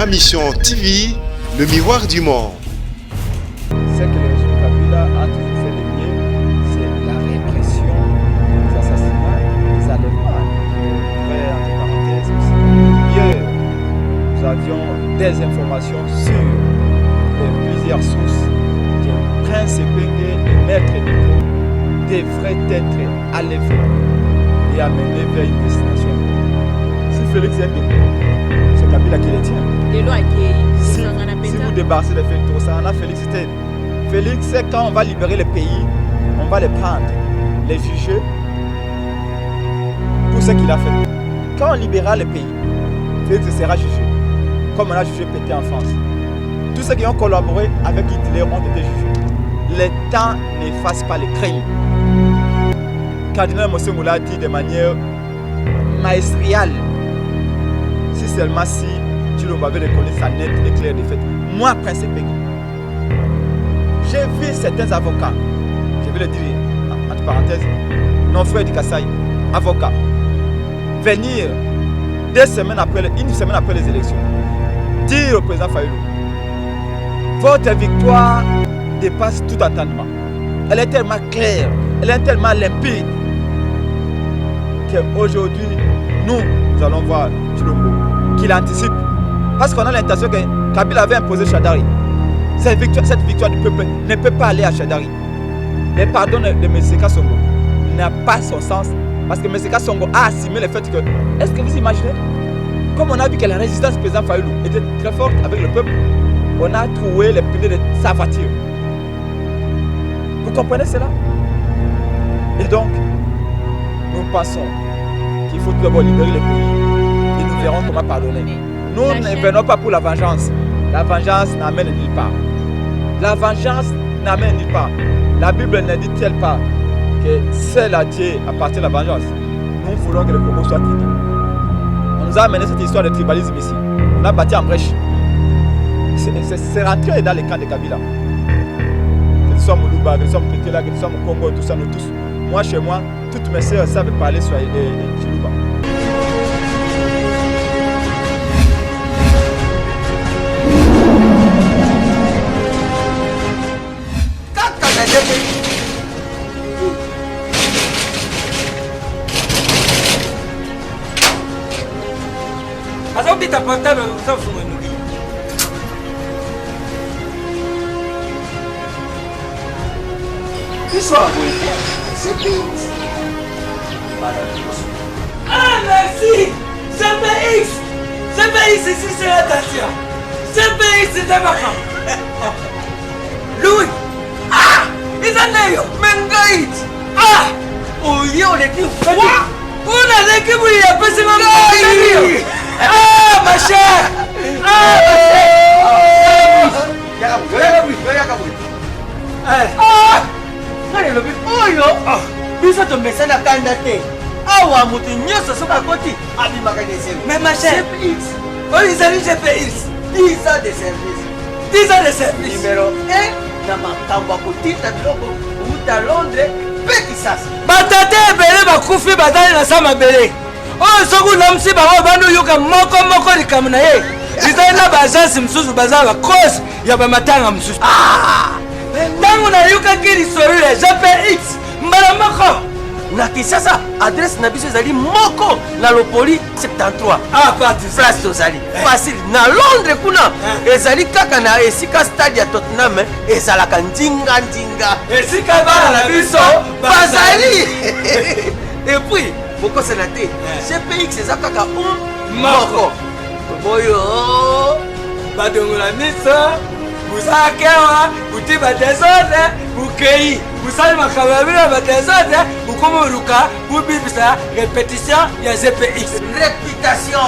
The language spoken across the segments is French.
Ma Mission TV, le miroir du monde. Ce que le régime Kabila a toujours fait le mieux, c'est la répression des assassinats, des enlèvements. Je voudrais, entre parenthèses aussi. Hier, nous avions des informations sur plusieurs sources que Prince Epenge et Maître Nico devraient être enlevés et amenés vers une destination. Si Félix est debout, c'est Kabila qui les tient. Si vous débarrassez de Félix, ça en a Félix. Félix, c'est quand on va libérer le pays, on va les prendre, les juger pour ce qu'il a fait. Quand on libérera le pays, Félix sera jugé, comme on a jugé Pété en France. Tous ceux qui ont collaboré avec Hitler ont été jugés. Le temps n'efface pas les crimes. Cardinal Mosé Moula dit de manière maestriale, si seulement si Chilombo avait reconnu sa nette et claire défaite. Moi, Prince Epenge, j'ai vu certains avocats, je vais le dire entre parenthèses, non frère du Kassai, avocats, venir une semaine après les élections, dire au président Fayulu, votre victoire dépasse tout entendement. Elle est tellement claire, elle est tellement limpide, qu'aujourd'hui, nous allons voir Chilombo, qu'il anticipe. Parce qu'on a l'intention que Kabila avait imposé Chadari. Cette victoire du peuple ne peut pas aller à Chadari. Le pardon de Meseka Songo n'a pas son sens. Parce que Meseka Songo a assimilé le fait que... Est-ce que vous imaginez? Comme on a vu que la résistance du président Fayulu était très forte avec le peuple, on a trouvé les pneus de sa voiture. Vous comprenez cela? Et donc, nous pensons qu'il faut tout d'abord libérer le pays et nous verrons comment pardonner. Nous ne venons pas pour la vengeance. La vengeance n'amène nulle part. La vengeance n'amène nulle part. La Bible ne dit-elle pas que seul à Dieu appartient la vengeance? Nous voulons que le Congo soit fini. On nous a amené cette histoire de tribalisme ici. On a bâti en brèche. C'est rentré dans les camps de Kabila. Que ce soit Moulouba, que ce soit Mpetela, que ce soit Congo, tout ça, nous tous. Moi, chez moi, toutes mes sœurs savent parler sur Chiluba. Azobita portable usafunga nuki. Histoire c'est pire. Ah merci. CPX. CPX ici c'est la station. CPX c'est Tabaka. Louis. Ah, Isaneyo, Mengait. Ah, Oyo le qui fait. Una de qui vous y a passé ma mère. Ah, ma chère. Ah, Ah! Kale lobi oyo biso tomesana kanda te awa mutu nyonso soki akoti abimaka deseme. mais ma chère, oyo ezali GPX 10 ans de service. 10 ans de service. Numéro 1 na makambo ya kotinda biloko outa Londres mpe Kisasa. batata ebele bakufi bazali na sa mabele oyo soki unamusi bango bandi oyoka moko likambo na ye ezali na baagence mosusu bazala bakose ya bamatanga mosusu. ntango nayokaki lisolo ya GPX mbala moko na Kisasa adresse na biso ezali moko na Lopoli 73 place tozali facile. Na Londres kuna ezali kaka na esika stade ya Tottenham ezalaka ndinga esika bana na biso bazali et puis bokosela te GPX eza kaka moko boyo badongola miso busakewa buti badesode bukei busali makambo ya bino badesode bukomoluka bubibisa répétition ya GPX. réputation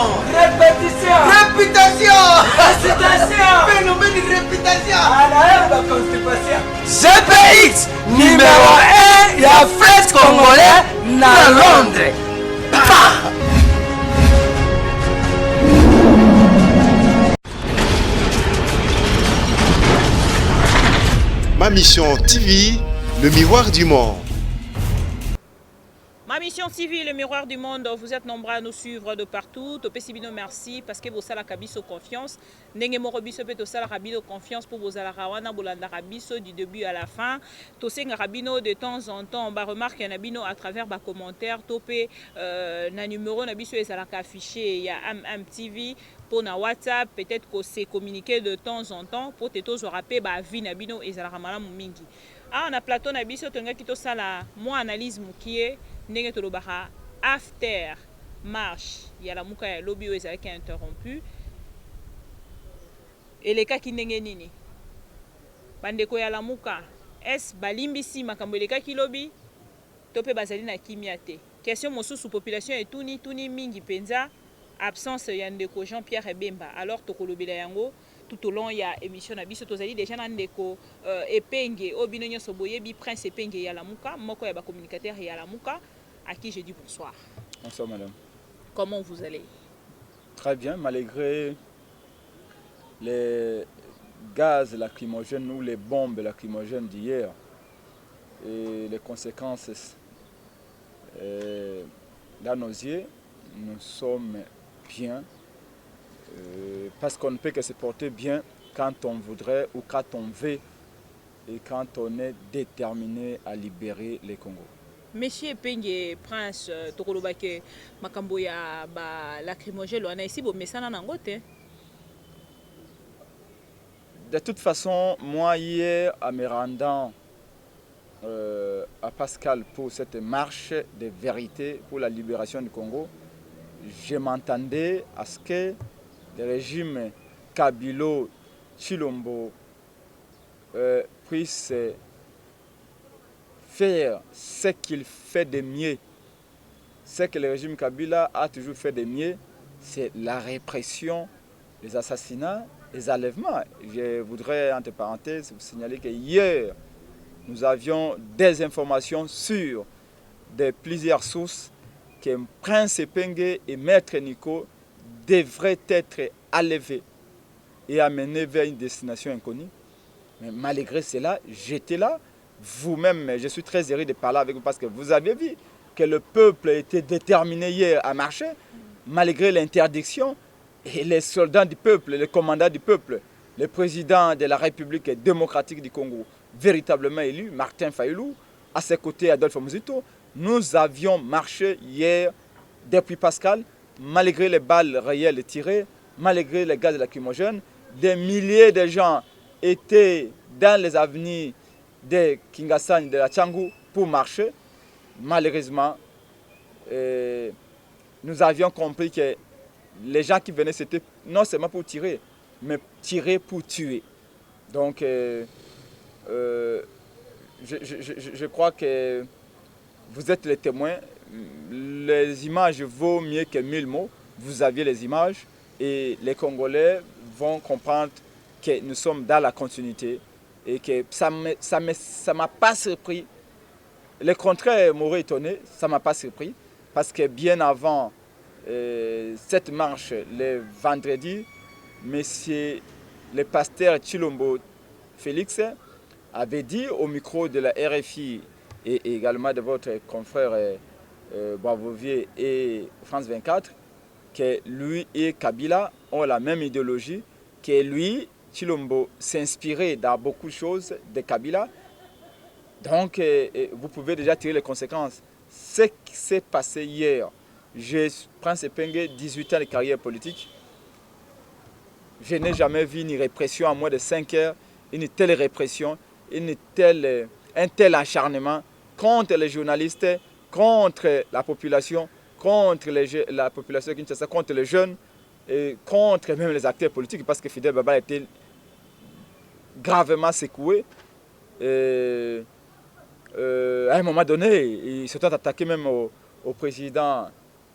phénomène réputation GPX numéro 1 ya French Congolais na Londres. Ma Mission TV, le miroir du monde. Ma Mission Nation TV, le miroir du monde, vous êtes nombreux à nous suivre de partout. Topesibino, merci parce que vous avez la confiance. Nenge morobiso pe tosala rabino confiance pour vous ala rawana bolanda rabiso du début à la fin. Tosenga rabino de temps en temps, on va remarquer nabino à travers ba commentaire topé na numéro nabiso ezalaka affiché, il y a MTV pour na WhatsApp, peut-être que c'est communiqué de temps en temps pour te tous rappeler ba vie nabino ezalaka malamu mingi. Ah, on a plateau nabiso tonga kito sala mo analyse mukie ndenge tolobaka after marche ya la muka ya lobby ezalaki interrompu. Elekaki ndenge nini bandeko ya lamuka es balimbisi makambo elekaki lobi tope bazali na kimia te. Question mosusu population etuni mingi penza absence ya ndeko Jean-Pierre Bemba. Alors tokolobela yango tout au long ya émission na biso tozali déjà na ndeko Epenge obino nyonso boyebi Prince Epenge ya lamuka moko ya ba communicateur ya lamuka à qui j'ai dit bonsoir. Bonsoir madame. Comment vous allez? Très bien, malgré les gaz lacrymogènes ou les bombes lacrymogènes d'hier et les conséquences dans nos yeux, nous sommes bien parce qu'on ne peut que se porter bien quand on voudrait ou quand on veut et quand on est déterminé à libérer le Congo. Monsieur Penge Prince tokolobake makambo ya ba lacrymogène wana ici bo mesana nango te. De toute façon, moi hier, en me rendant à Pascal pour cette marche de vérité pour la libération du Congo, je m'entendais à ce que le régime Kabilo Chilombo puisse faire ce qu'il fait de mieux. Ce que le régime Kabila a toujours fait de mieux, c'est la répression, les assassinats, les enlèvements. Je voudrais, entre parenthèses, vous signaler que hier, nous avions des informations sur plusieurs sources que Prince Epenge et Maître Nico devraient être enlevés et amenés vers une destination inconnue. Mais malgré cela, j'étais là. Vous-même, je suis très heureux de parler avec vous parce que vous avez vu que le peuple était déterminé hier à marcher, malgré l'interdiction. Et les soldats du peuple, les commandants du peuple, le président de la République démocratique du Congo, véritablement élu, Martin Fayulu, à ses côtés Adolphe Muzito, nous avions marché hier depuis Pascal, malgré les balles réelles tirées, malgré les gaz lacrymogènes, des milliers de gens étaient dans les avenues de Kingasani, de la Tchangou, pour marcher. Malheureusement, nous avions compris que les gens qui venaient, c'était non seulement pour tirer, mais tirer pour tuer. Donc, je crois que vous êtes les témoins. Les images vaut mieux que 1000 mots. Vous aviez les images et les Congolais vont comprendre que nous sommes dans la continuité et que ça m'a pas surpris. Le contraire m'aurait étonné, ça m'a pas surpris parce que bien avant cette marche, le vendredi, monsieur le pasteur Chilombo Félix avait dit au micro de la RFI et également de votre confrère Boisvovier et France 24 que lui et Kabila ont la même idéologie, que lui, Chilombo, s'inspirait dans beaucoup de choses de Kabila. Donc, vous pouvez déjà tirer les conséquences. Ce qui s'est passé hier, je prends Epenge, 18 ans de carrière politique. Je n'ai jamais vu une répression à moins de 5 heures, une telle répression, un tel acharnement contre les journalistes, contre la population, contre la population Kinshasa, contre les jeunes, et contre même les acteurs politiques, parce que Fidel Baba a été gravement secoué. À un moment donné, ils se sont attaqués même au président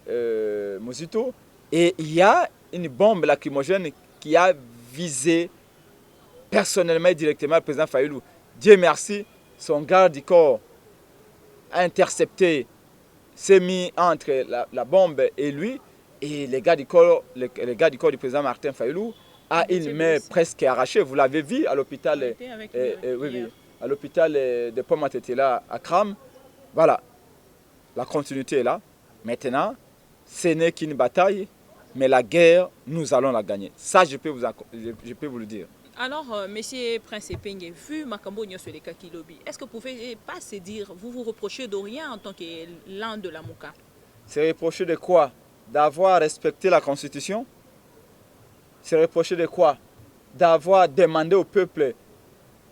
Muzito. Et il y a une bombe lacrymogène qui a visé personnellement et directement le président Fayulu. Dieu merci, son garde du corps a intercepté, s'est mis entre la bombe et lui. Et les gars du corps du président Martin Fayulu a une main presque arrachée. Vous l'avez vu à l'hôpital. Oui, à l'hôpital de Pomatetela à Kram. Voilà. La continuité est là. Maintenant, ce n'est qu'une bataille, mais la guerre, nous allons la gagner. Ça, je peux vous le dire. Alors, Monsieur Prince Epenge, vu Makambo Nyosoleka Kilobi, est-ce que vous ne pouvez pas se dire, vous reprochez de rien en tant que l'un de la Mouka? C'est reproché de quoi? D'avoir respecté la Constitution? C'est reproché de quoi? D'avoir demandé au peuple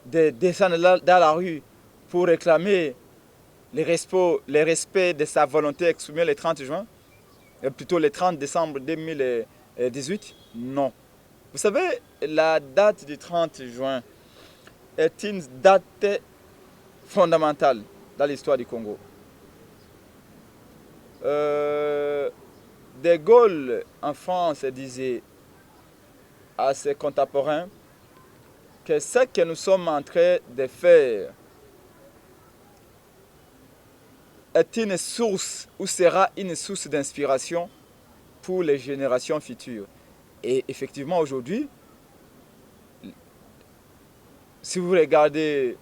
de descendre dans la rue pour réclamer le respect de sa volonté exprimée le 30 juin, plutôt le 30 décembre 2018? Non. Vous savez, la date du 30 juin est une date fondamentale dans l'histoire du Congo. De Gaulle en France disait à ses contemporains que ce que nous sommes en train de faire est une source ou sera une source d'inspiration pour les générations futures. Et effectivement, aujourd'hui, si vous regardez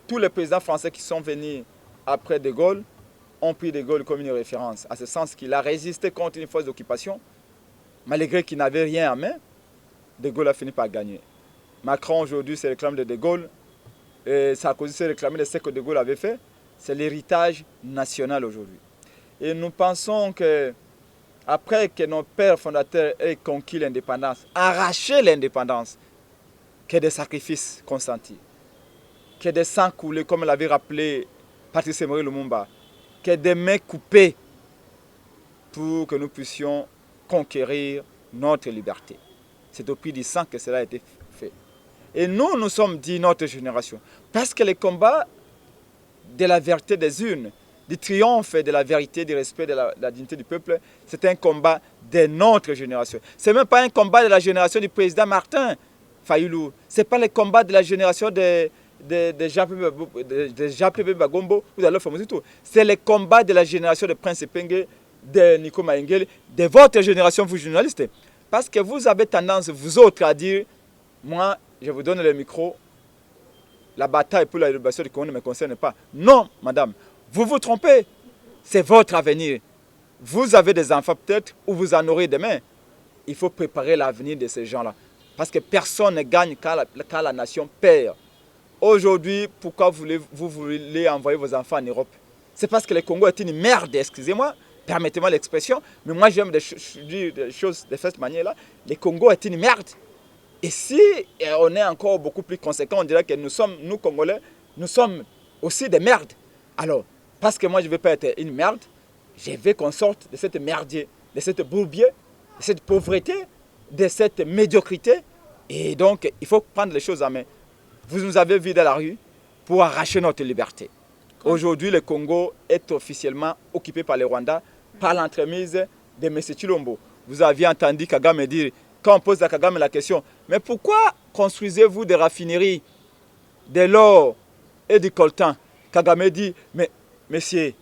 tous les présidents français qui sont venus après De Gaulle, ont pris De Gaulle comme une référence, à ce sens qu'il a résisté contre une force d'occupation, malgré qu'il n'avait rien en main. De Gaulle a fini par gagner. Macron aujourd'hui se réclame de Gaulle, et Sarkozy se réclame de ce que De Gaulle avait fait. C'est l'héritage national aujourd'hui. Et nous pensons que après que nos pères fondateurs aient conquis l'indépendance, arraché l'indépendance, que des sacrifices consentis, que des sangs coulés, comme l'avait rappelé Patrice Emery Lumumba, que des mains coupées pour que nous puissions conquérir notre liberté. C'est au prix du sang que cela a été fait. Et nous sommes dit notre génération, parce que les combats de la vérité des urnes, du triomphe de la vérité, du respect de la dignité du peuple, c'est un combat de notre génération. Ce n'est même pas un combat de la génération du président Martin Fayulu. Ce n'est pas le combat de la génération de Jean-Pierre Bagombo ou d'Alof Famouzitou. C'est le combat de la génération de Prince Epenge, de Nico Maengeli, de votre génération, vous journalistes. Parce que vous avez tendance, vous autres, à dire, moi, je vous donne le micro, la bataille pour la libération du Congo ne me concerne pas. Non, madame, vous vous trompez. C'est votre avenir. Vous avez des enfants peut-être, ou vous en aurez demain. Il faut préparer l'avenir de ces gens-là. Parce que personne ne gagne quand la nation perd. Aujourd'hui, pourquoi vous voulez envoyer vos enfants en Europe? C'est parce que le Congo est une merde, excusez-moi, permettez-moi l'expression, mais moi j'aime dire des choses de cette manière-là. Le Congo est une merde. Et si on est encore beaucoup plus conséquent, on dirait que nous Congolais, nous sommes aussi des merdes. Alors, parce que moi je ne veux pas être une merde, je veux qu'on sorte de cette merdier, de cette bourbier, de cette pauvreté, de cette médiocrité. Et donc, il faut prendre les choses en main. Vous nous avez vus dans la rue pour arracher notre liberté. Aujourd'hui, le Congo est officiellement occupé par les Rwandais, par l'entremise de M. Chilombo. Vous aviez entendu Kagame dire, quand on pose à Kagame la question, mais pourquoi construisez-vous des raffineries, de l'or et du coltan? Kagame dit, mais monsieur,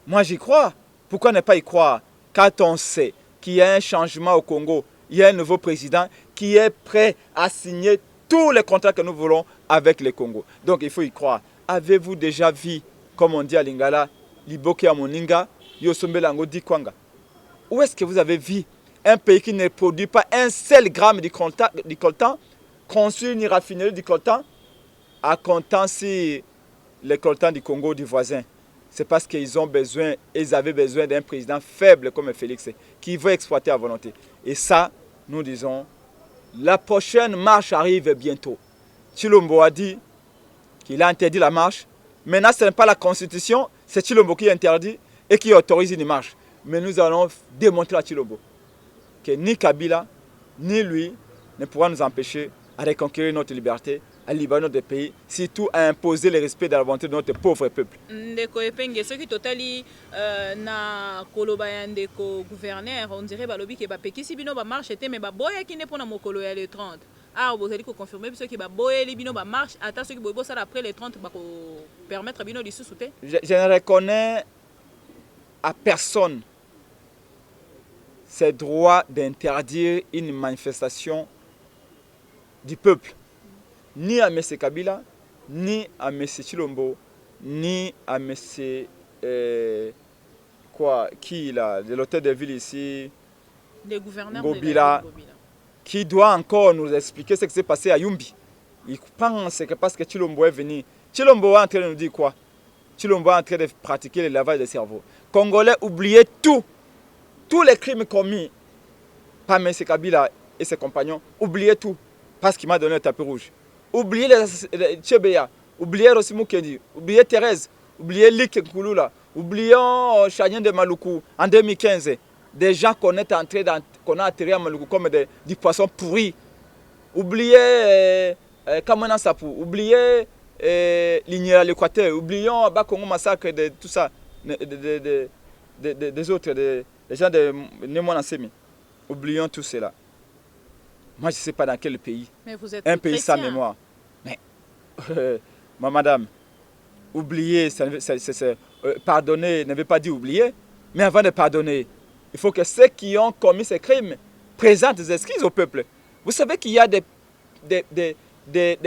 moi j'y crois. Pourquoi ne pas y croire quand on sait qu'il y a un changement au Congo, il y a un nouveau président qui est prêt à signer tous les contrats que nous voulons avec le Congo. Donc il faut y croire. Avez-vous déjà vu, comme on dit à Lingala, Liboke à Moninga, Yosombelango Dikwanga? Où est-ce que vous avez vu un pays qui ne produit pas un seul gramme du coltan, construire une raffinerie du coltan, à comptant si le coltan du Congo du voisin? C'est parce qu'ils avaient besoin d'un président faible comme Félix, qui veut exploiter à volonté. Et ça, nous disons, la prochaine marche arrive bientôt. Chilombo a dit qu'il a interdit la marche. Maintenant, ce n'est pas la Constitution, c'est Chilombo qui interdit et qui autorise une marche. Mais nous allons démontrer à Chilombo que ni Kabila, ni lui ne pourra nous empêcher à reconquérir notre liberté, à libérer notre pays, surtout à imposer le respect de la volonté de notre pauvre peuple. Ndeko Epenge, ce qui totali na koloba ya ndeko gouverneur, on dirait balobi ke bapekisi bino ba marche te mais ba boya ki ne pona mokolo ya le 30. Ah, vous allez confirmer ceux qui ba boya li bino ba marche, ata ceux qui bobo ça après le 30 ba ko permettre bino lisusu te. Je ne reconnais à personne ce droit d'interdire une manifestation du peuple. Ni à M. Kabila, ni à M. Chilombo, ni à M. qui là, de l'hôtel de ville ici, Les gouverneurs Ngobila, de Ngobila. qui doit encore nous expliquer ce qui s'est passé à Yumbi. Il pense que parce que Chilombo est venu, Chilombo est en train de nous dire quoi? Chilombo est en train de pratiquer le lavage de cerveau. Congolais, oubliez tout. Tous les crimes commis par M. Kabila et ses compagnons, oubliez tout. Parce qu'il m'a donné le tapis rouge. Oubliez les Tchebeya, oubliez Rossi Mukendi, oubliez Thérèse, oubliez Lik Nkouloula, oublions Chanien de Maluku en 2015. Des gens qu'on a atterri à Maluku comme du poisson pourri. Oubliez Kamana Sapou, oubliez l'Ignera l'Équateur, oublions Bakongo Massacre, de tout ça, des autres, des gens de Némon Ansemi. Oublions tout cela. Moi, je ne sais pas dans quel pays. Mais vous êtes Un pays sans chrétien. mémoire. Mais, madame, oublier, pardonner ne veut pas dire oublier. Mais avant de pardonner, il faut que ceux qui ont commis ces crimes présentent des excuses au peuple. Vous savez qu'il y a des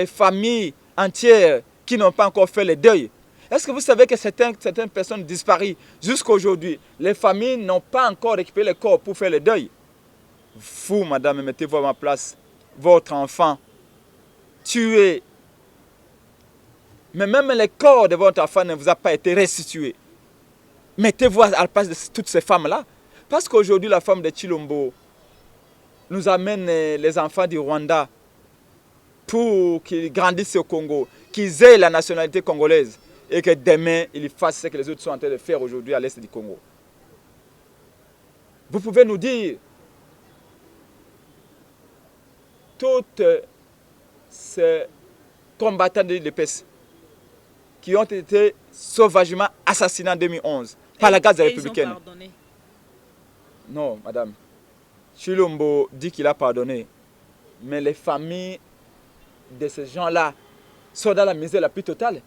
familles entières qui n'ont pas encore fait le deuil. Est-ce que vous savez que certaines personnes disparues jusqu'à aujourd'hui, les familles n'ont pas encore récupéré le corps pour faire le deuil? Vous, madame, mettez-vous à ma place. Votre enfant tué. Mais même le corps de votre enfant ne vous a pas été restitué. Mettez-vous à la place de toutes ces femmes-là. Parce qu'aujourd'hui, la femme de Chilombo nous amène les enfants du Rwanda pour qu'ils grandissent au Congo, qu'ils aient la nationalité congolaise et que demain, ils fassent ce que les autres sont en train de faire aujourd'hui à l'est du Congo. Vous pouvez nous dire toutes ces combattants de l'UDPS qui ont été sauvagement assassinés en 2011 par la garde républicaine. Ils ont pardonné. Non, madame. Chilombo dit qu'il a pardonné. Mais les familles de ces gens-là sont dans la misère la plus totale.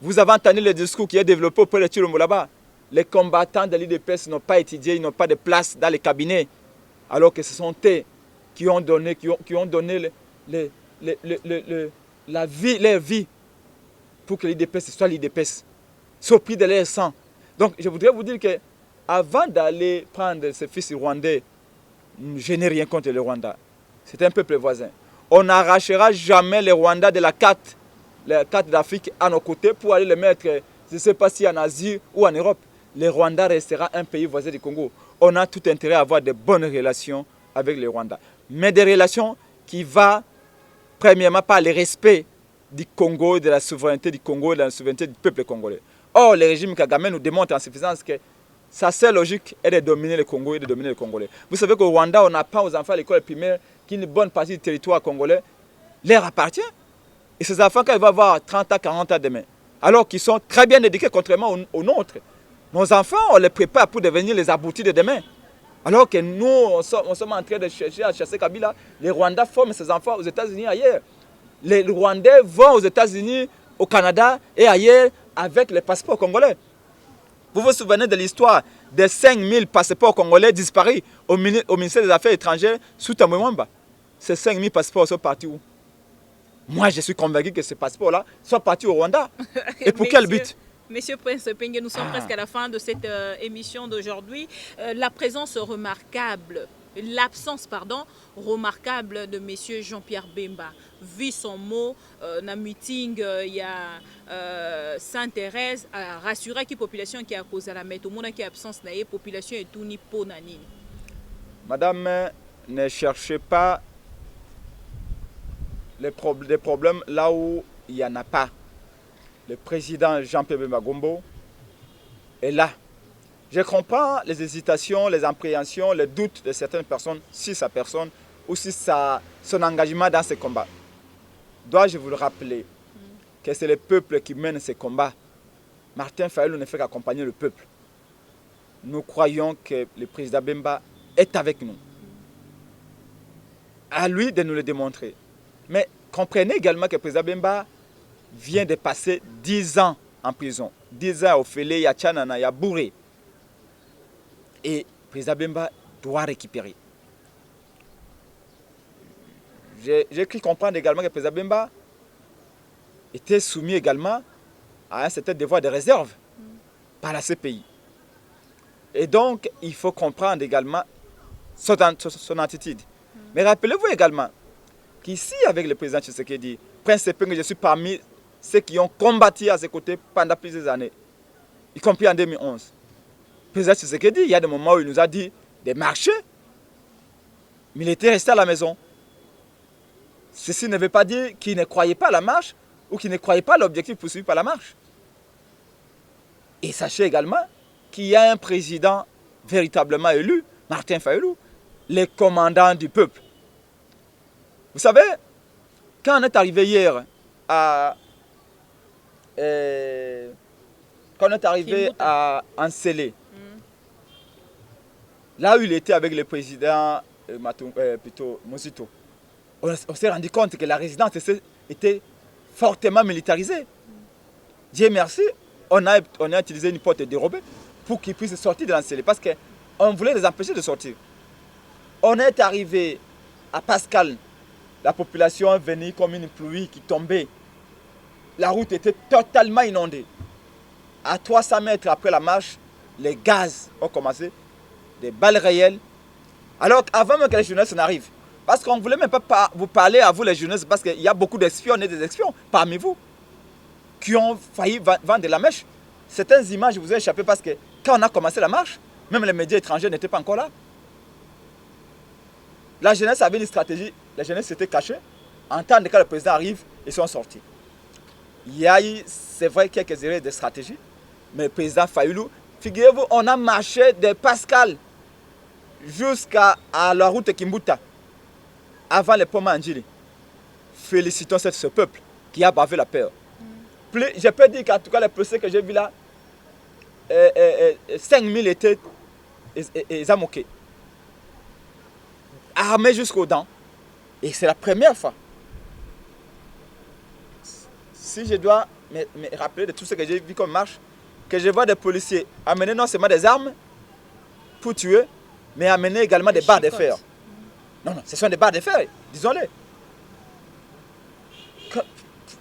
Vous avez entendu le discours qui est développé auprès de Chilombo là-bas. Les combattants de l'UDPS n'ont pas étudié, ils n'ont pas de place dans les cabinets. Alors que ce sont eux qui ont donné, la vie, leur vie pour que l'UDPS soit l'UDPS. C'est au prix de leur sang. Donc je voudrais vous dire que avant d'aller prendre ce fils rwandais, je n'ai rien contre le Rwanda. C'est un peuple voisin. On n'arrachera jamais les Rwandais de la carte d'Afrique à nos côtés pour aller les mettre, je ne sais pas si en Asie ou en Europe. Le Rwanda restera un pays voisin du Congo. On a tout intérêt à avoir de bonnes relations avec le Rwanda. Mais des relations qui vont, premièrement, par le respect du Congo, de la souveraineté du Congo, de la souveraineté du peuple congolais. Or, le régime Kagame nous démontre en suffisance que sa seule logique est de dominer le Congo et de dominer les Congolais. Vous savez qu'au Rwanda, on apprend aux enfants à l'école primaire qu'une bonne partie du territoire congolais leur appartient. Et ces enfants, quand ils vont avoir 30 ans, 40 ans demain, alors qu'ils sont très bien éduqués, contrairement aux nôtres, nos enfants, on les prépare pour devenir les aboutis de demain. Alors que nous, on sommes en train de chercher à chasser Kabila. Les Rwandais forment ces enfants aux États-Unis et ailleurs. Les Rwandais vont aux États-Unis, au Canada et ailleurs avec les passeports congolais. Vous vous souvenez de l'histoire des 5000 passeports congolais disparus au ministère des Affaires étrangères sous Tambwe Mwamba? Ces 5000 passeports sont partis où? Moi, je suis convaincu que ces passeports-là sont partis au Rwanda. Et pour quel but? Monsieur Prince Penge, nous sommes presque à la fin de cette émission d'aujourd'hui. La présence remarquable, l'absence, pardon, remarquable de Monsieur Jean-Pierre Bemba. Vu son mot, dans le meeting, il y a Sainte-Thérèse a rassuré que la population qui a causé la mettre au monde qui est absence de la population et tout ni pour nani. Madame, ne cherchez pas les problèmes là où il n'y en a pas. Le président Jean-Pierre Bemba Gombo est là. Je comprends les hésitations, les appréhensions, les doutes de certaines personnes sur sa personne ou sur son engagement dans ce combat. Dois-je vous le rappeler que c'est le peuple qui mène ces combats. Martin Fayulu ne fait qu'accompagner le peuple. Nous croyons que le président Bemba est avec nous. À lui de nous le démontrer. Mais comprenez également que le président Bemba vient de passer 10 ans en prison. 10 ans au Félé, il y a Tchanana, il y a Bouré. Et le président Bemba doit récupérer. J'ai cru comprendre également que le président Bemba était soumis également à un certain devoir de réserve. par la CPI. Et donc, il faut comprendre également son attitude. Mais rappelez-vous également qu'ici, avec le président Tshisekedi, Prince Epenge, je suis parmi ceux qui ont combattu à ses côtés pendant plusieurs années, y compris en 2011. Le président Tshisekedi, il y a des moments où il nous a dit de marcher, mais il était resté à la maison. Ceci ne veut pas dire qu'il ne croyait pas à la marche ou qu'il ne croyait pas à l'objectif poursuivi par la marche. Et sachez également qu'il y a un président véritablement élu, Martin Fayulu, le commandant du peuple. Vous savez, quand on est arrivé hier à Ansele, là où il était avec le président Mosito, on s'est rendu compte que la résidence était fortement militarisée. Dieu merci, on a utilisé une porte dérobée pour qu'ils puissent sortir de l'Ansele parce qu'on voulait les empêcher de sortir. On est arrivé à Pascal, la population est venue comme une pluie qui tombait. La route était totalement inondée. À 300 mètres après la marche, les gaz ont commencé, des balles réelles. Alors avant même que les journalistes n'arrivent, parce qu'on ne voulait même pas vous parler à vous les journalistes, parce qu'il y a beaucoup d'espions et des espions parmi vous qui ont failli vendre de la mèche. Certaines images vous ont échappé parce que quand on a commencé la marche, même les médias étrangers n'étaient pas encore là. La jeunesse avait une stratégie, la jeunesse s'était cachée. En temps de quand le président arrive, ils sont sortis. Il y a eu, c'est vrai, quelques erreurs de stratégie, mais le président Fayulu, figurez-vous, on a marché de Pascal jusqu'à la route Kimbuta, avant le pont Mandjili. Félicitons ce peuple qui a bavé la peur. Je peux dire qu'en tout cas, les procès que j'ai vus là, 5000 étaient amoqués, armés jusqu'aux dents. Et c'est la première fois. Si je dois me rappeler de tout ce que j'ai vu comme marche, que je vois des policiers amener non seulement des armes pour tuer, mais amener également des barres de fer. Non, ce sont des barres de fer, disons-le.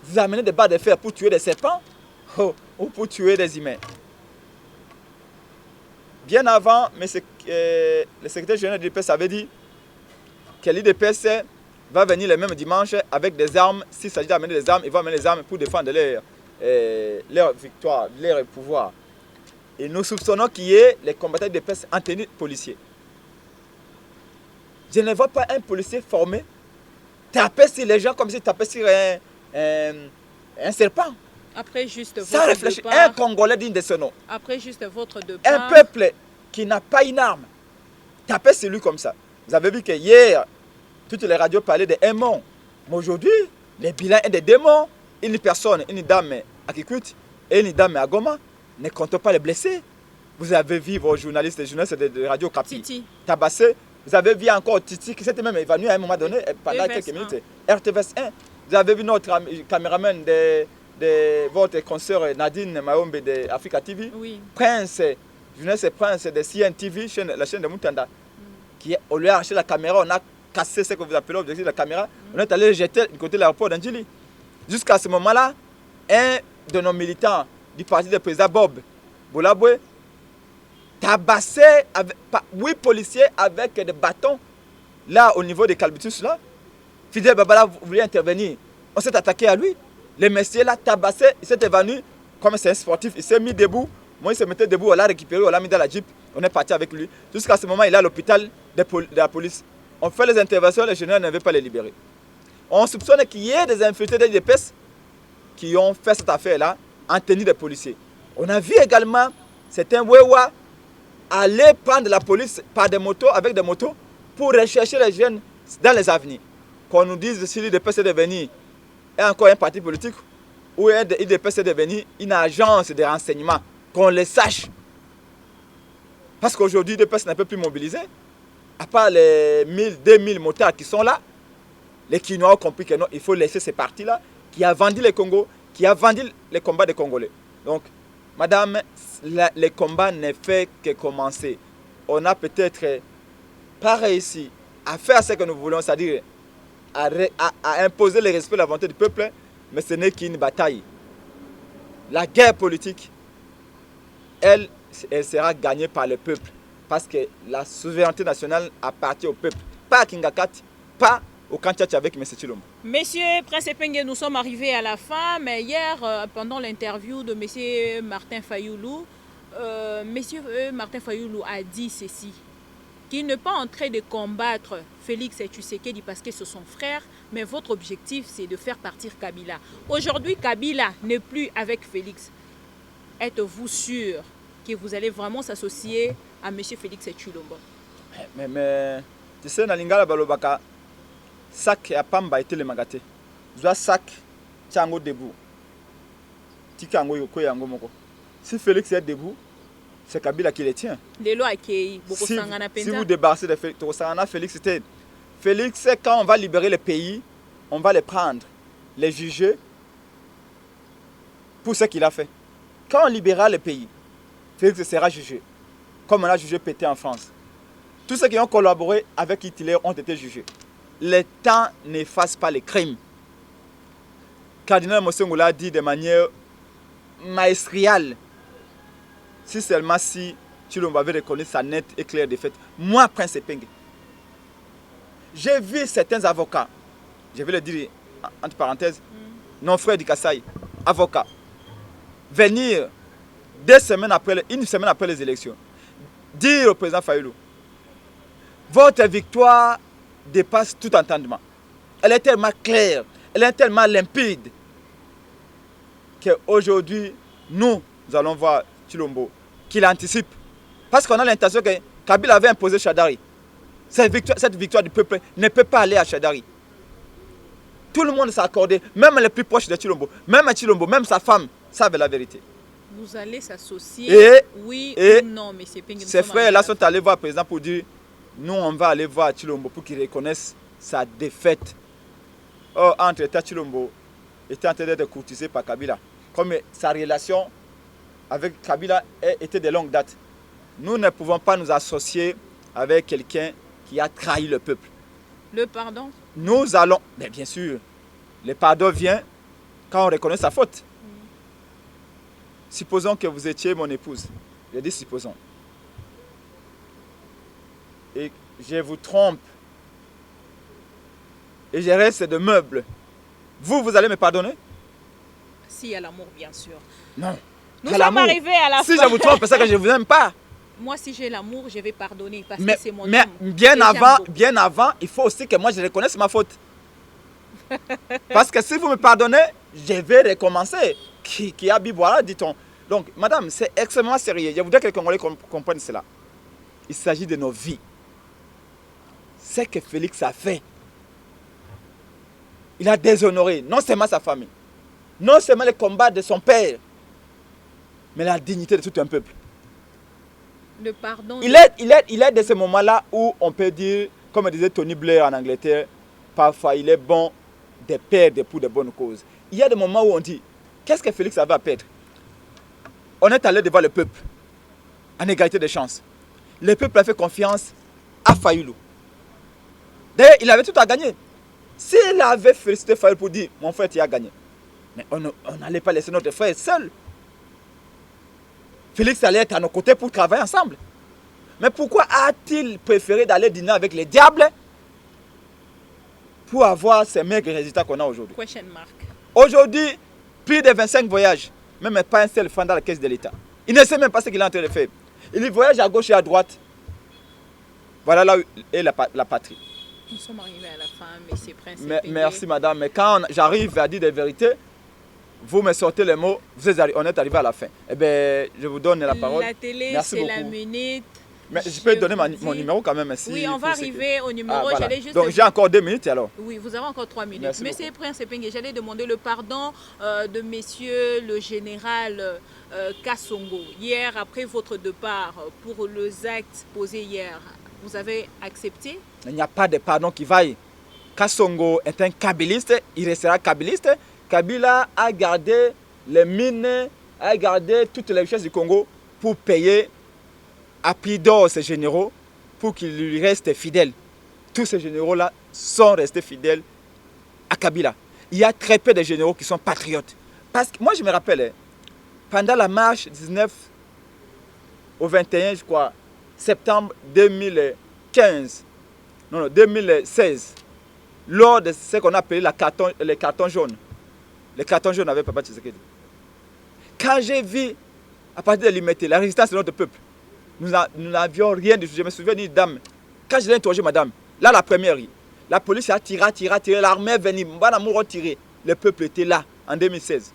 Vous amenez des barres de fer pour tuer des serpents ou pour tuer des humains. Bien avant, mais le secrétaire général de l'IDPS avait dit que l'IDPS va venir le même dimanche avec des armes. S'il s'agit d'amener des armes, ils vont amener les armes pour défendre leur victoire, leur pouvoir. Et nous soupçonnons qu'il y ait les combattants de l'IDPS en tenue policier. Je ne vois pas un policier formé taper sur les gens comme s'il tapait sur un serpent. Après juste Ça réfléchit. Un Congolais digne de ce nom. Après juste votre départ. Un peuple qui n'a pas une arme. Taper sur lui comme ça. Vous avez vu que hier, toutes les radios parlaient de démons. Mais aujourd'hui, les bilans est des démons. Une personne, une dame à Kikuti et une dame à Goma ne comptent pas les blessés. Vous avez vu vos journalistes, les journalistes de Radio Kapi tabassés. Vous avez vu encore Titi qui s'était même évanoui à un moment donné pendant quelques minutes. RTVS 1. Vous avez vu notre caméraman de votre consoeur Nadine Maombe de Africa TV. Oui. Prince, journaliste Prince de CNTV, la chaîne de Mutanda. Qui, on lui a arraché la caméra, on a cassé ce que vous appelez l'objectif de la caméra. On est allé le jeter du côté de l'aéroport d'Andjili. Jusqu'à ce moment-là, un de nos militants du parti du président Bob Boulaboué tabassé 8 policiers avec des bâtons là au niveau des Calbitus là. Fidel Babala voulait intervenir. On s'est attaqué à lui. Le monsieur l'a tabassé, il s'est évanoui. Comme c'est un sportif, il s'est mis debout. Moi, il se mettait debout, on l'a récupéré, on l'a mis dans la jeep. On est parti avec lui. Jusqu'à ce moment, il est à l'hôpital de la police. On fait les interventions, les généraux ne veulent pas les libérer. On soupçonne qu'il y ait des infiltrés de l'IDPS qui ont fait cette affaire-là en tenue de policiers. On a vu également certains Wewa aller prendre la police par des motos, avec des motos, pour rechercher les jeunes dans les avenirs. Qu'on nous dise si l'IDPS est devenu encore un parti politique ou l'IDPS est devenu une agence de renseignement. Qu'on le sache. Parce qu'aujourd'hui, l'IDPS ne peut plus mobiliser. À part les 1000, 2000 motards qui sont là, les Kinois ont compris que non, il faut laisser ces partis-là qui a vendu le Congo, qui a vendu les combats des Congolais. Donc, madame, le combat ne fait que commencer. On a peut-être pas réussi à faire ce que nous voulons, c'est-à-dire à imposer le respect de la volonté du peuple, mais ce n'est qu'une bataille. La guerre politique elle sera gagnée par le peuple. Parce que la souveraineté nationale appartient au peuple. Pas à Kingakati, pas au Kantiachi avec M. Chilombo. Monsieur Prince Epenge, nous sommes arrivés à la fin, mais hier, pendant l'interview de M. Martin Fayoulou, Martin Fayoulou a dit ceci, qu'il n'est pas en train de combattre Félix Tshisekedi parce que c'est son frère, mais votre objectif, c'est de faire partir Kabila. Aujourd'hui, Kabila n'est plus avec Félix. Êtes-vous sûr que vous allez vraiment s'associer à M. Félix Tshilombo? Mais tu sais, dans Lingala Balobaka, sac et pamba été le magaté. Zoa sac, tiango debout. Tikango yoko yango moko. Si Félix est debout, c'est Kabila qui les tient. Si vous débarrassez de Félix, c'était Félix, quand on va libérer le pays, on va les prendre, les juger pour ce qu'il a fait. Quand on libérera le pays, Félix sera jugé, comme on a jugé Pété en France. Tous ceux qui ont collaboré avec Hitler ont été jugés. Le temps n'efface pas les crimes. Cardinal Mosongo l'a dit de manière maestriale. Si seulement si Tshilombo avait reconnu sa nette et claire défaite. Moi, Prince Epenge, j'ai vu certains avocats, je vais le dire entre parenthèses, non frère du Kassai, avocats, venir une semaine après les élections, dire au président Fayoulou, votre victoire dépasse tout entendement. Elle est tellement claire, elle est tellement limpide, qu'aujourd'hui, nous allons voir Tshilombo qu'il anticipe. Parce qu'on a l'intention que Kabila avait imposé Chadari. Cette victoire du peuple ne peut pas aller à Chadari. Tout le monde s'est accordé, même les plus proches de Tshilombo, même sa femme savent la vérité. Vous allez s'associer, oui ou non, M. Penge? Ses frères-là sont allés voir le président pour dire, nous on va aller voir Tshilombo pour qu'il reconnaisse sa défaite. Or, entre-temps, Tshilombo était en train d'être courtisé par Kabila. Comme sa relation avec Kabila était de longue date. Nous ne pouvons pas nous associer avec quelqu'un qui a trahi le peuple. Le pardon? Nous allons, mais bien sûr, le pardon vient quand on reconnaît sa faute. Supposons que vous étiez mon épouse. Je dis supposons. Et je vous trompe. Et je reste de meubles. Vous allez me pardonner? Si, à l'amour, bien sûr. Non. Nous sommes arrivés à la fin. Si je vous trompe, c'est ça que je ne vous aime pas. Moi, si j'ai l'amour, je vais pardonner parce mais, que c'est mon mais homme. bien avant, il faut aussi que moi je reconnaisse ma faute. Parce que si vous me pardonnez, je vais recommencer. Qui a Biboara, dit-on. Donc, madame, c'est extrêmement sérieux. Je voudrais que les Congolais comprennent cela. Il s'agit de nos vies. Ce que Félix a fait, il a déshonoré non seulement sa famille, non seulement le combat de son père, mais la dignité de tout un peuple. Le pardon. Il est de ces moments-là où on peut dire, comme disait Tony Blair en Angleterre, parfois il est bon de perdre pour de bonnes causes. Il y a des moments où on dit, qu'est-ce que Félix avait à perdre? On est allé devant le peuple, en égalité de chances. Le peuple a fait confiance à Fayoulou. D'ailleurs, il avait tout à gagner. S'il avait félicité Fayoulou pour dire, mon frère, tu as gagné. Mais on n'allait pas laisser notre frère seul. Félix allait être à nos côtés pour travailler ensemble. Mais pourquoi a-t-il préféré d'aller dîner avec les diables pour avoir ces maigres résultats qu'on a aujourd'hui? Question mark. Aujourd'hui, plus de 25 voyages, même pas un seul franc dans la caisse de l'État. Il ne sait même pas ce qu'il est en train de faire. Il voyage à gauche et à droite. Voilà là où est la patrie. Nous sommes arrivés à la fin, M. Prince. Merci madame, mais quand j'arrive à dire des vérités, vous me sortez les mots, on est arrivé à la fin. Eh bien, je vous donne la parole. La télé, c'est la minute. Mais je peux donner mon numéro quand même. Oui, on va arriver au numéro. Voilà. Juste donc j'ai encore 2 minutes alors. Oui, vous avez encore 3 minutes. Merci Monsieur Prince Epenge, j'allais demander le pardon de monsieur le général Kassongo. Hier, après votre départ, pour les actes posés hier, vous avez accepté? Il n'y a pas de pardon qui vaille. Kassongo est un kabiliste, il restera kabiliste. Kabila a gardé les mines, a gardé toutes les richesses du Congo pour payer à prix d'or ces généraux pour qu'ils lui restent fidèles. Tous ces généraux-là sont restés fidèles à Kabila. Il y a très peu de généraux qui sont patriotes. Parce que moi je me rappelle, pendant la marche 19 au 21, je crois, septembre 2015, non, 2016, lors de ce qu'on appelait les cartons jaunes. Les cartons jaunes avec Papa Tshisekedi. Quand j'ai vu, à partir de l'humanité, la résistance de notre peuple, nous n'avions rien du tout. Je me souviens d'une dame, quand je l'ai interrogée, madame, là, la première, la police a tiré, l'armée est venue, Mbanamour a tiré. Le peuple était là, en 2016.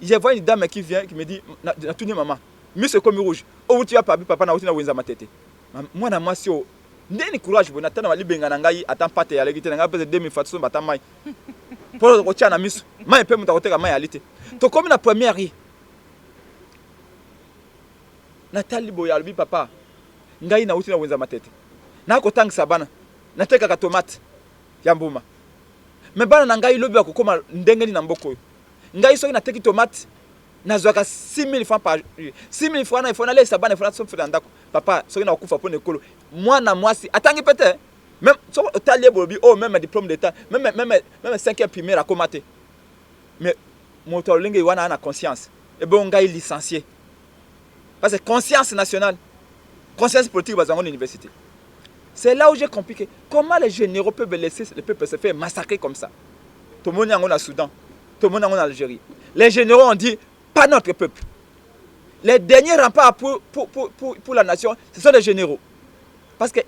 Je vois une dame qui vient, qui me dit, maman, monsieur comme rouge, oh, tu as pas vu papa, na outina wenza matete. Moi, na moi, si oh, ndeni courage, bon, attends, wali benga nangai, attends pas te yale, qui te nanga pese 2000 fatso, bata mai. Pour le retirer na miso, mai pe muta koteka mai alite. To comme la première ri. Natali boya albi papa, ngai na outina wenza matete. Na ko tang sabana, nateka ka tomate, ya mbuma. Mais bana nangai lobi ko koma ndengeni na mboko. Ngai soki nateki tomate. Nazwaka 6000 francs par jour. 6000 francs na ifona lesa bana ifona sofi ndako. Papa, soki na kufa po nekolo. Moi na moi si atangi peut-être. Même so otalier bolobi oh même diplôme d'état, même 5e primaire à komate. Mais mon tolingue wana na conscience. Et bon ngai licencié. Parce que conscience nationale, conscience politique bazango l'université. C'est là où j'ai compliqué. Comment les généraux peuvent laisser le peuple se faire massacrer comme ça? Tout le monde est en Soudan, tout le monde est en Algérie. Les généraux ont dit pas notre peuple. Les derniers remparts pour la nation, ce sont les généraux. Parce que,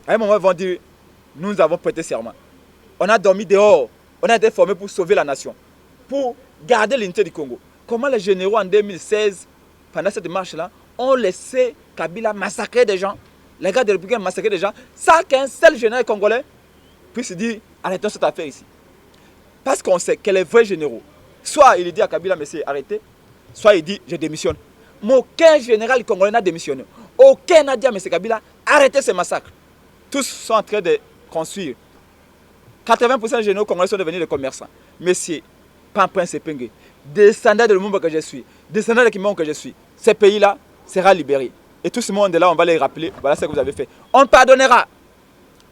à un moment, ils vont dire, nous avons prêté serment. On a dormi dehors. On a été formés pour sauver la nation. Pour garder l'unité du Congo. Comment les généraux en 2016, pendant cette marche-là, ont laissé Kabila massacrer des gens, les gars de républicains massacrer des gens, sans qu'un seul général congolais puisse dire, arrêtons cette affaire ici. Parce qu'on sait que les vrais généraux, soit il dit à Kabila, monsieur, arrêtez, soit il dit, je démissionne. Mais aucun général congolais n'a démissionné. Aucun n'a dit à monsieur Kabila, arrêtez ce massacre. Tous sont en train de construire. 80% des généraux congolais sont devenus des commerçants. Monsieur, Pampin Sepenge, descendant de Lumumba que je suis, descendant de Kimon que je suis, ce pays-là sera libéré. Et tout ce monde-là, on va les rappeler, voilà ce que vous avez fait. On pardonnera.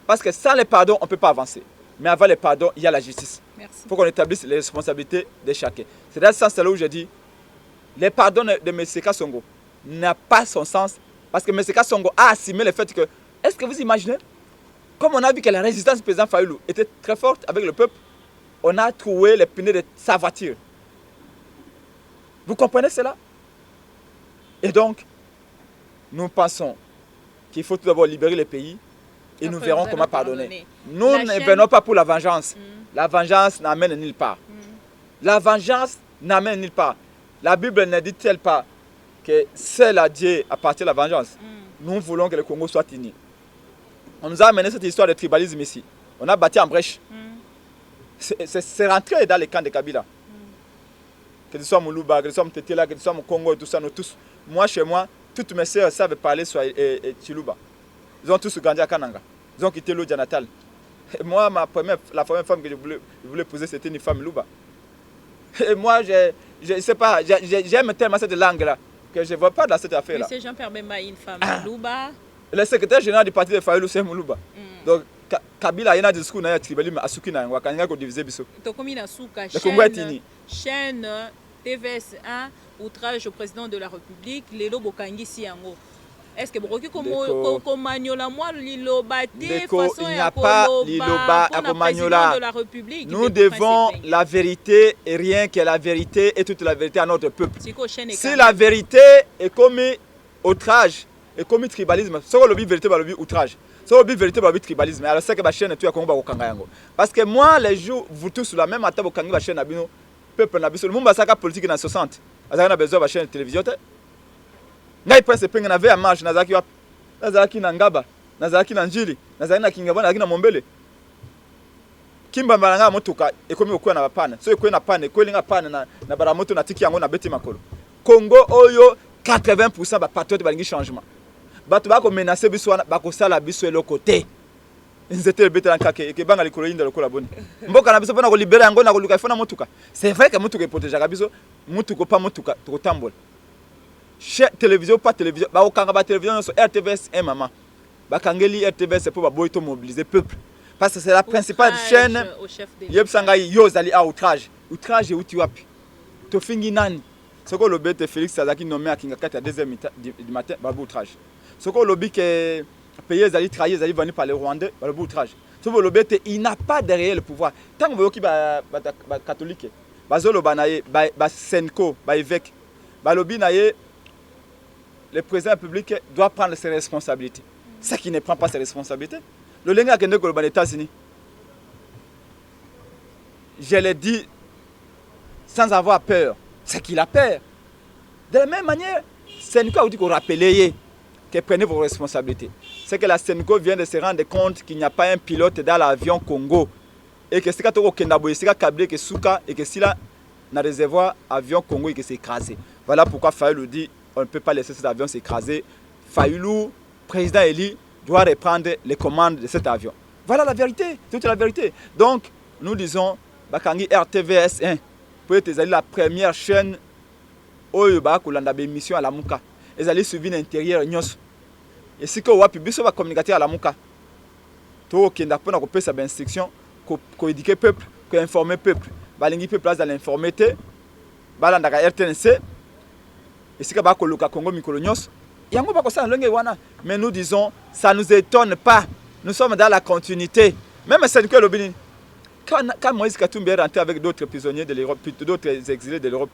Parce que sans les pardons, on ne peut pas avancer. Mais avant les pardons, il y a la justice. Il faut qu'on établisse les responsabilités de chacun. C'est dans ce sens-là où je dis, les pardons de M. Kassongo n'ont pas son sens. Parce que M. Kassongo a assumé le fait que, est-ce que vous imaginez, comme on a vu que la résistance du président Fayoulou était très forte avec le peuple, on a trouvé les pneus de sa voiture. Vous comprenez cela? Et donc, nous pensons qu'il faut tout d'abord libérer le pays et nous verrons comment pardonner. Nous ne venons pas pour la vengeance. La vengeance n'amène nulle part. La vengeance n'amène nulle part. La Bible ne dit-elle pas que seul à Dieu appartient la vengeance? Nous voulons que le Congo soit uni. On nous a amené cette histoire de tribalisme ici. On a bâti en brèche. C'est rentré dans les camps de Kabila. Que ce soit Moulouba, que ce soit Mtetela, que ce soit mon Congo et tout ça, nous tous. Moi, chez moi, toutes mes sœurs savent parler sur Chiluba. Ils ont tous grandi à Kananga. Ils ont quitté l'Odja natal. Moi, la première femme que je voulais épouser, c'était une femme Luba. Et moi, je sais pas, j'aime tellement cette langue-là que je ne vois pas dans cette affaire-là. Monsieur Jean-Pierre Bemba, une femme Luba. Le secrétaire général du parti de Fayoulou, c'est Moulouba. Donc, Kabila, il y a un discours dans le tribalisme à Soukina, on va diviser Bissot. Le Congo est uni. Chaîne TVS 1, outrage au président de la République, Lelo Bokangi Siango. Est-ce que vous il n'y a pas Liloba de la République. Nous devons la vérité et rien que la vérité et toute la vérité à notre peuple. Si la vérité est commise outrage et commis tribalisme, c'est le vérité va le outrage. C'est le vérité va le tribalisme. Alors c'est que la chaîne est tout à Congo Kangango. Parce que moi les jours vous tous sur la même table Kangi la chaîne abino peuple na biso le monde basaka politique dans 60. Azana besoin de chaîne télévision. Ngai presse penga na veya marche nazaki na ngaba nazaki na njili nazaki na kingaba nazaki na mombele kimba malanga motuka ekomi okuwa na bapana so ekoyi na pane ekolinga pane na baramoto na tiki yango na beti makolo Congo oyo 80% ba patriote balingi changement bato bako menacer biso wana bako sala biso eloko te nzete beta na kake ekebanga likolo yinda lokola boni mboka na biso pona ko libérer yango na ko luka fona motuka c'est vrai que motuka protéger biso motuko pa motuka to tambola télévision pas télévision ba okanga ba télévision sur RTVS et maman ba kangeli RTVS pour ba boito mobiliser peuple parce que c'est la principale chaîne yeb sanga yo zali à outrage et uti wapi to fingi nani Ce que le bête Félix Sazaki nommé à Kingakati à 2h du matin, bah outrage. Ce que le bête que payé les alliés trahis, les alliés venus par les Rwandais, bah outrage. Ce que le bête il n'a pas de réel pouvoir. Tant que vous voyez bah catholique, bah zolo banaye, bah senko, bah évêque, bah lobby naye, le président de la République doit prendre ses responsabilités. Ce qui ne prend pas ses responsabilités. Le lenga kende ko les États-Unis. Je l'ai dit sans avoir peur. C'est qu'il a peur. De la même manière, Senko a dit qu'on rappelait que prenez vos responsabilités. C'est que la Senko vient de se rendre compte qu'il n'y a pas un pilote dans l'avion Congo. Et que c'est quand on a câblé que Souka et que si là, dans le réservoir, avion Congo et que c'est écrasé. Voilà pourquoi Fayoulou dit on ne peut pas laisser cet avion s'écraser. Fayoulou, président Eli, doit reprendre les commandes de cet avion. Voilà la vérité, toute la vérité. Donc, nous disons, Bakangi RTVS 1. Pour être la première chaîne où il y a une émission à la Mouka. Ils allaient suivre l'intérieur. Et si vous avez un communicateur à la Mouka, vous avez une instruction pour éduquer le peuple, pour informer le peuple. Vous avez place dans l'informité, vous avez la RTNC, et si vous avez le Congo Mikolonyos, mais nous disons, ça ne nous étonne pas. Nous sommes dans la continuité. Même c'est que le Bénin. Quand Moïse Katumbi est rentré avec d'autres prisonniers de l'Europe, d'autres exilés de l'Europe,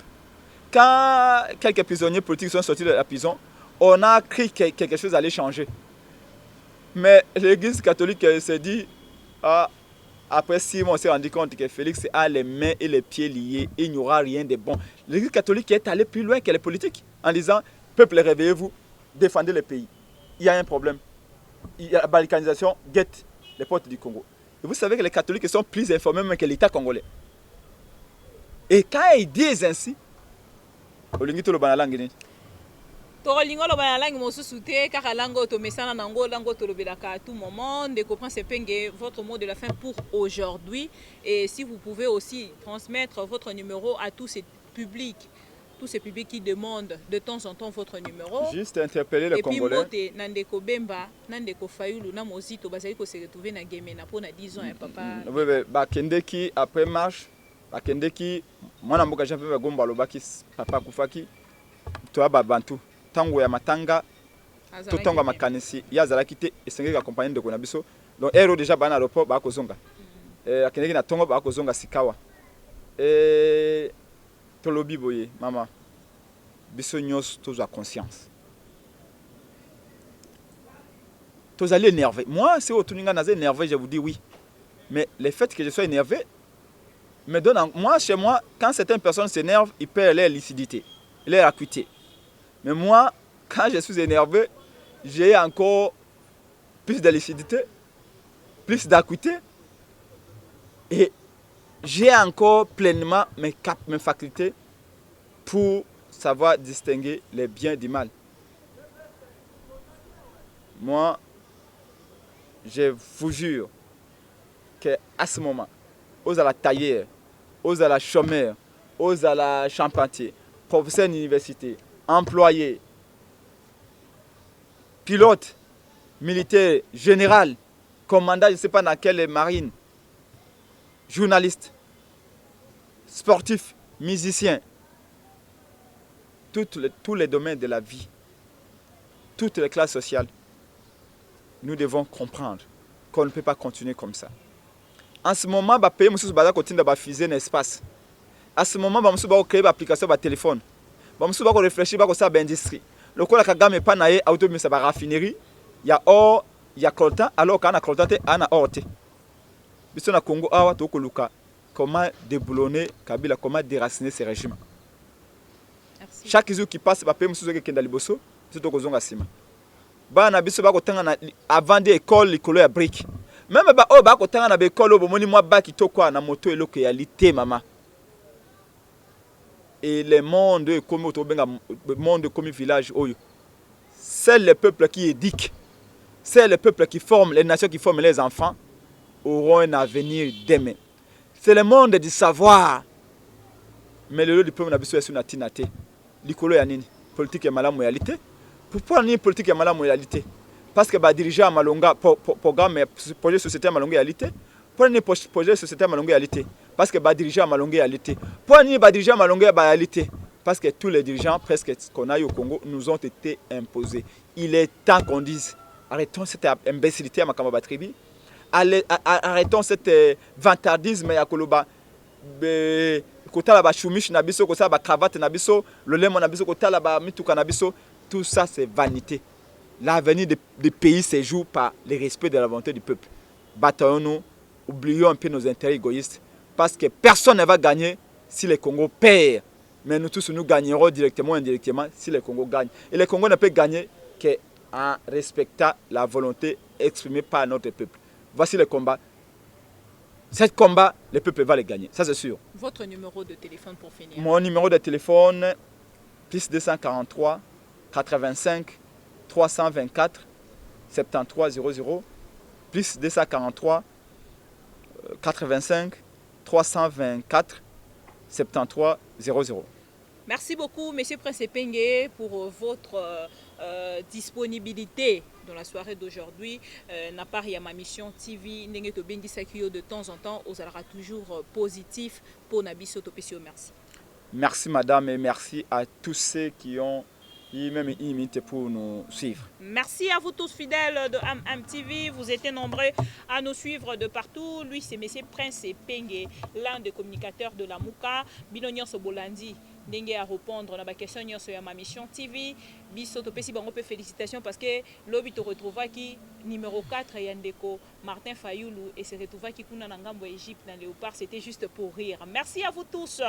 quand quelques prisonniers politiques sont sortis de la prison, on a cru que quelque chose allait changer. Mais l'Église catholique s'est dit, après 6 mois, on s'est rendu compte que Félix a les mains et les pieds liés, et il n'y aura rien de bon. L'Église catholique est allée plus loin que les politiques en disant, peuple, réveillez-vous, défendez le pays. Il y a un problème. Il y a la balkanisation, guette les portes du Congo. Et vous savez que les catholiques sont plus informés même que l'État congolais. Et quand ils disent ainsi, tolingo lo bana langi mosusu te kaka lango to mesana nango lango to lobelaka à tout moment de comprendre Sepenge votre mot de la fin pour aujourd'hui et si vous pouvez aussi transmettre votre numéro à tous ces publics qui demandent de temps en temps votre numéro. Juste interpeller les Congolais. Et puis Nandeko Bemba, Nandeko Fayoulou, Namozito, Bazali ko se retrouver na Gemena pour na 10 ans et papa. Oui, bah Kendeki après marche, bah Kendeki moi na mboka j'avais gomba lobaki papa kufaki toi ba bantu tango ya matanga to tango makanisi ya zalaki te esengeka accompagner de konabiso donc héros déjà bana aéroport ba kozonga akendeki na tongo ba kozonga sikawa tolobi boye mama biso nyos tozwa conscience tozali énervé moi c'est au tuninga naze énervé je vous dis oui mais le fait que je sois énervé me donne moi chez moi quand certaines personnes s'énervent ils perdent leur lucidité leur acuité mais moi quand je suis énervé j'ai encore plus de lucidité plus d'acuité et j'ai encore pleinement mes facultés pour savoir distinguer les biens du mal. Moi, je vous jure qu'à ce moment, aux à la tailleur, aux à la chômeur, aux à la charpentier, professeur d'université, employé, pilote, militaire, général, commandant, je ne sais pas dans quelle marine, journaliste, sportif, musicien, tous les domaines de la vie, toutes les classes sociales, nous devons comprendre qu'on ne peut pas continuer comme ça. En ce moment, le pays va fuser l'espace. En ce moment, il va créer une application de téléphone. Il va réfléchir à l'industrie. Le coup, la gamme n'est pas naïe, automisé par raffinerie. Il y a or, il y a coltan, alors qu'on a coltan, il y a or. Bisous na Congo, awa toko luka. Comment déboulonner Kabila, comment déraciner ces régimes. Merci. Chaque jour qui passe, va payer monsieur qui est dans le bosso, c'est toko zonga sima. Ba na biso ba ko tanga avant de école likolo ya brique. Même ba o ba ko tanga na école bo moni moi ba ki toko na moto eloko ya lité mama. Et le monde comme autobenga monde comme village oyo. C'est le peuple qui éduque. C'est le peuple qui forme, les nations qui forment les enfants auront un avenir demain. C'est le monde du savoir. Mais le diplôme n'a pas sur la tinate. L'icolo ya nini? Politique ya malamu réalité. Pourquoi ni politique ya malamu réalité? Parce que ba dirigeant à Malonga programme projet société à Malonga réalité. Pourquoi ni projet société à Malonga réalité? Parce que ba dirigeant à Malonga réalité. Pourquoi ni ba dirigeant à Malonga réalité? parce que tous les dirigeants presque qu'on a eu au Congo nous ont été imposés. Il est temps qu'on dise, arrêtons cette imbécilité à Makamba Tribi, arrêtons cet vantardisme à Koloba, kota la chumish na biso, kota la cravate na biso, le lemon na biso, kota la mituka na biso, tout ça c'est vanité. L'avenir des pays se joue par le respect de la volonté du peuple. Bataillons-nous, oublions un peu nos intérêts égoïstes, parce que personne ne va gagner si le Congo perd. Mais nous tous, nous gagnerons directement ou indirectement si le Congo gagne. Et le Congo ne peut gagner qu'en respectant la volonté exprimée par notre peuple. Voici le combat. Ce combat, le peuple va le gagner, ça c'est sûr. Votre numéro de téléphone pour finir. Mon numéro de téléphone, plus 243 85 324 73 00, plus 243 85 324 73 00. Merci beaucoup, M. Prince Epenge, pour votre disponibilité dans la soirée d'aujourd'hui. N'a pas rien ma mission TV, de temps en temps, on sera toujours positif pour Nabiso Topesio. Merci. Merci madame et merci à tous ceux qui ont même une minute pour nous suivre. Merci à vous tous fidèles de AmTV. Vous étiez nombreux à nous suivre de partout. Lui, c'est M. Prince Epenge, l'un des communicateurs de la Mouka. Binonyon Sobolandi, Dengue à répondre à la question sur ma mission TV. Biso Topesi Bango, félicitations parce que l'obit te retrouva qui numéro 4 Yandeko Martin Fayoulou et se retrouva qui kuna Nangambo Égypte dans Léopard. C'était juste pour rire. Merci à vous tous,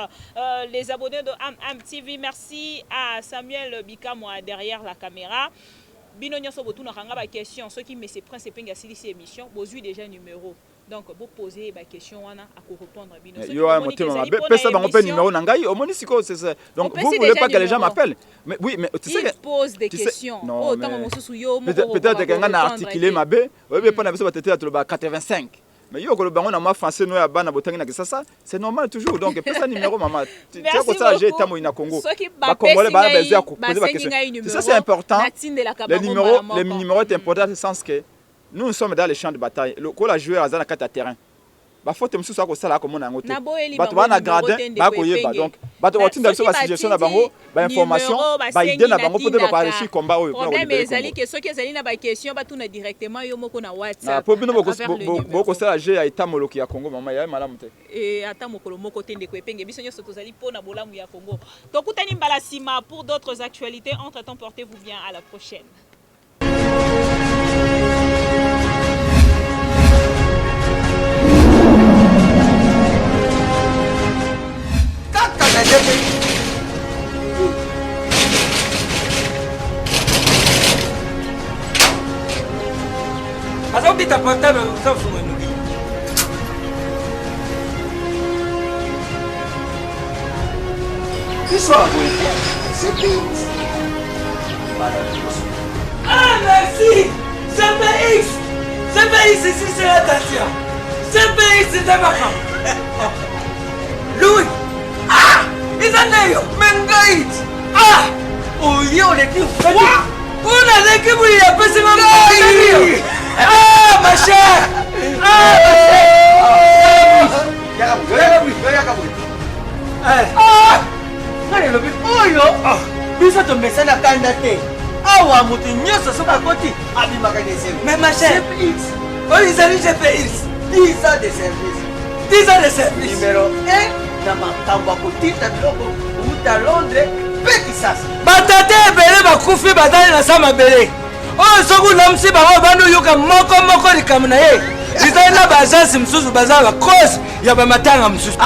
les abonnés de AmTV. Merci à Samuel Bikamoa derrière la caméra. Binonyon Sobotou n'a pas question. Ceux qui me se prennent ces pingues à cette émission, vous avez déjà numéro. Donc, vous posez des questions à répondre. Donc, vous ne voulez pas que les gens m'appellent. Mais oui, mais tu sais. Ils posent des questions. Peut-être que a articulé ma baie. Oui, mais pas de 85. Mais yo ko bango na ma français no ya bana botangi na ça c'est normal toujours donc pesa numéro maman tu sais que ça j'ai tamo ina Congo ba congolais ba baiser ko poser ba question ça c'est important les numéros est important dans le sens que nous sommes dans les champs de bataille le ko la joueur azana kata terrain ba faute mususu ako sala ko mona ngote bato bana gradin ba ko yeba donc bato watinda biso ba suggestion na bango ba information ba idée na bango peut-être ba réussir combat oyo pour problème ezali que ceux qui ezali na ba question ba tuna directement yo moko na WhatsApp pour bino boko sala j'ai ya itamoloki ya Congo mama ya malamu te et ata mokolo moko tende ko epenge biso nyonso tozali pona bolamu ya Congo tokutani mbala sima pour d'autres actualités. Entre temps, portez-vous bien, à la prochaine. Azauki tapatana usafu mwenuki. Histoire c'est bien. Ah merci. CPX. CPX ici c'est la Tatia. CPX c'est Tabaka. Louis. Ah. Izaneyo. Mengait. Ah. Oyo le kifu. Una le kifu ya pesa mama. Ah ma chère. Ah Ah. Nani lobi oyo. Biso to mesana kanda te. Awa mutu nyoso soka koti abimaka desel. Mais ma chère. CPX. Oh ils allaient CPX. 10 ans de service. 10 ans de service. Numéro 1 na makambo akotita biloko uta Londres pe Kisasa. Batate ebele bakufi batali na sama bele. Oh soku na msi bango bandu yoka moko likamu na ye. Izali na bajansi msusu bazala cause ya bamatanga msusu.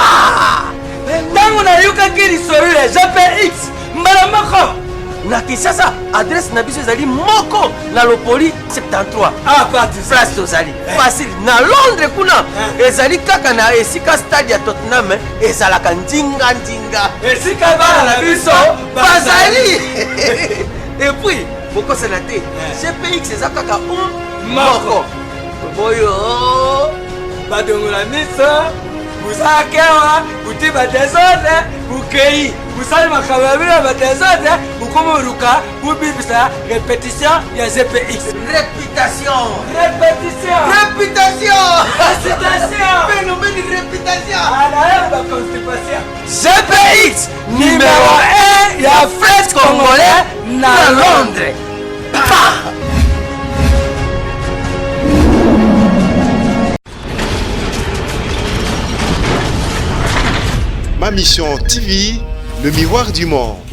Tangu na yoka kiri sori ya JPX mbala moko. Na Kisasa adresse na biso ezali moko na Lopoli 73. Ah parti place tozali facile na Londres kuna ezali kaka na esika stade ya Tottenham ezalaka ndinga esika bana na biso bazali et puis bokosela te CPX eza kaka moko boyo badongola miso busakewa buti badesordre bukei busali makababila batezote ukumuruka kubibisa répétition ya ZPX. Réputation. Répétition. Réputation. Récitation. Phénomène de réputation. Anaeba constipation. ZPX numéro 1 ya flex congolais na Londres. Ma mission TV, le miroir du monde.